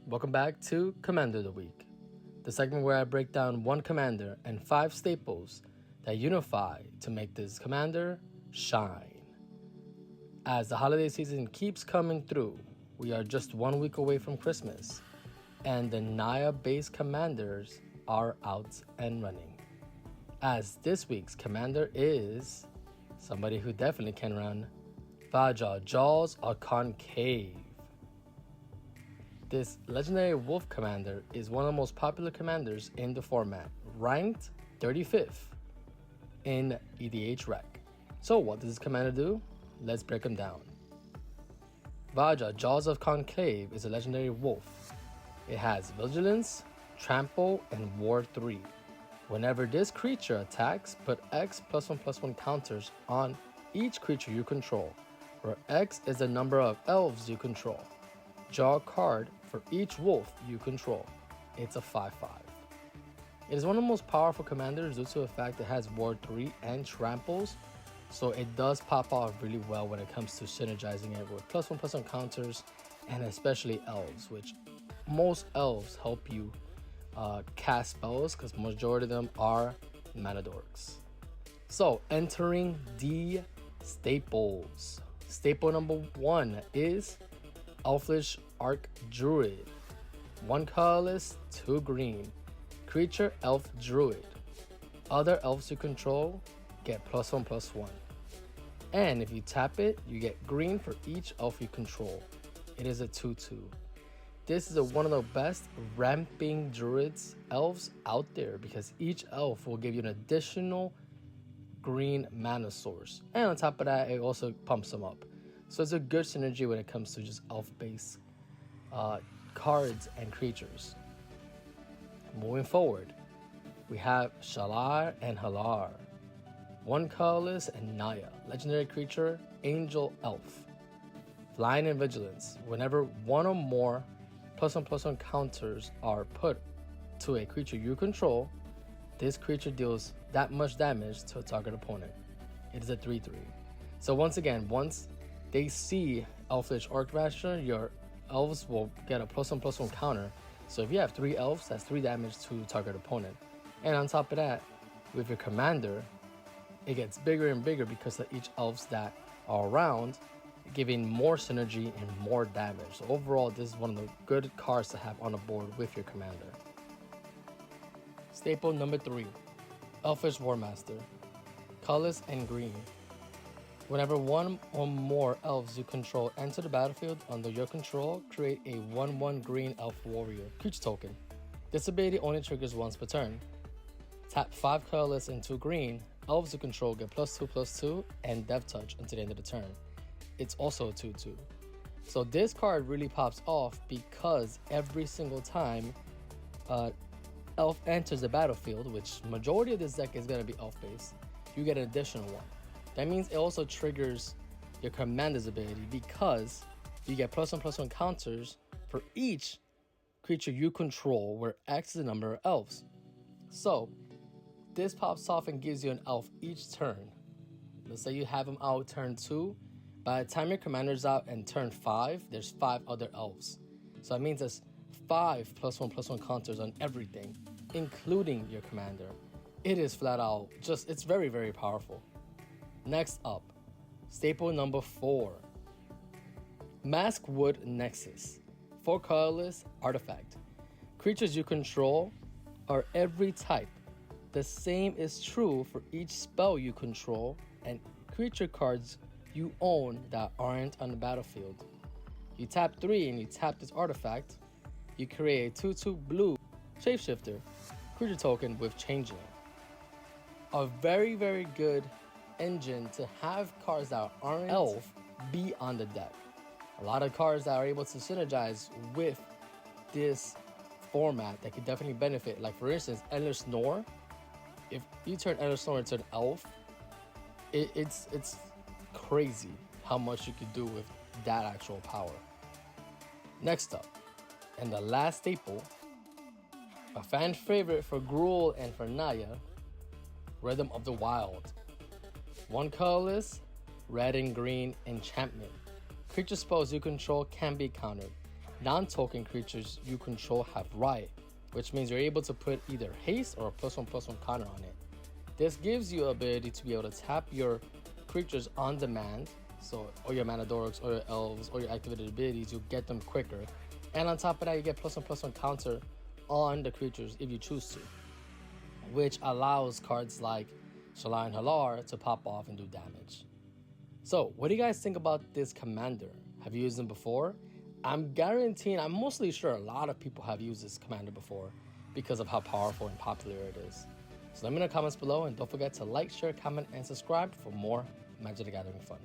Welcome back to Commander of the Week, the segment where I break down one commander and 5 staples that unify to make this commander shine. As the holiday season keeps coming through, we are just 1 week away from Christmas, and the Naya based commanders are out and running. As this week's commander is somebody who definitely can run, Voja, Jaws of Conclave. This legendary wolf commander is one of the most popular commanders in the format, ranked 35th in EDH Rec. So what does this commander do? Let's break him down. Voja, Jaws of Conclave is a legendary wolf. It has Vigilance, Trample, and Ward 3. Whenever this creature attacks, put X +1/+1 counters on each creature you control, where X is the number of elves you control. Draw a card for each wolf you control. It's a 5/5. It is one of the most powerful commanders due to the fact it has Ward 3 and Tramples, so it does pop off really well when it comes to synergizing it with +1/+1 counters, and especially elves, which most elves help you cast spells because majority of them are mana dorks. So entering the staples. Staple number 1 is Elfish Archdruid. 1 colorless, 2 green. Creature Elf Druid. Other elves you control get +1/+1. And if you tap it, you get green for each elf you control. It is a 2/2. This is one of the best ramping druids elves out there because each elf will give you an additional green mana source. And on top of that, it also pumps them up. So it's a good synergy when it comes to just elf-based cards and creatures. Moving forward, we have Shalar and Halar. 1 colorless and Naya, legendary creature, angel elf. Flying and vigilance. Whenever 1 or more +1/+1 counters are put to a creature you control, this creature deals that much damage to a target opponent. It is a 3/3. So once again, once they see Elfish Archdruid, your elves will get a +1/+1 counter. So if you have 3 elves, that's 3 damage to target opponent. And on top of that, with your commander, it gets bigger and bigger because of each elves that are around, giving more synergy and more damage. So overall, this is one of the good cards to have on the board with your commander. Staple number 3, Elfish Warmaster. Colorless and green. Whenever 1 or more elves you control enter the battlefield under your control, create a 1/1 green elf warrior creature token. This ability only triggers once per turn. Tap 5 colorless and 2 green. Elves you control get +2/+2 and Death Touch until the end of the turn. It's also a 2/2. So this card really pops off because every single time elf enters the battlefield, which majority of this deck is going to be elf based, you get an additional one. That means it also triggers your commander's ability because you get +1/+1 counters for each creature you control, where X is the number of elves. So this pops off and gives you an elf each turn. Let's say you have him out turn 2. By the time your commander's out and turn 5, there's 5 other elves. So that means there's 5 +1/+1 counters on everything, including your commander. It is flat out it's very, very powerful. Next up, staple number 4, Maskwood Nexus. 4 colorless artifact. Creatures you control are every type. The same is true for each spell you control and creature cards you own that aren't on the battlefield. You tap 3 and you tap this artifact. You create a 2/2 blue shapeshifter creature token with changeling. A very, very good engine to have cards that aren't elf be on the deck. A lot of cards that are able to synergize with this format that could definitely benefit. Like for instance, Endless Snore. If you turn Endless Snore into an elf, it's crazy how much you could do with that actual power. Next up, and the last staple, a fan favorite for Gruul and for Naya, Rhythm of the Wild. 1 colorless, red and green enchantment. Creature spells you control can be countered. Non-token creatures you control have Riot, which means you're able to put either haste or a +1/+1 counter on it. This gives you the ability to be able to tap your creatures on demand, so or your mana dorks or your elves or your activated abilities, you get them quicker. And on top of that, you get +1/+1 counter on the creatures if you choose to, which allows cards like Shalai and Halar to pop off and do damage. So what do you guys think about this commander? Have you used him before? I'm mostly sure a lot of people have used this commander before because of how powerful and popular it is. So let me know in the comments below, and don't forget to like, share, comment, and subscribe for more Magic the Gathering fun.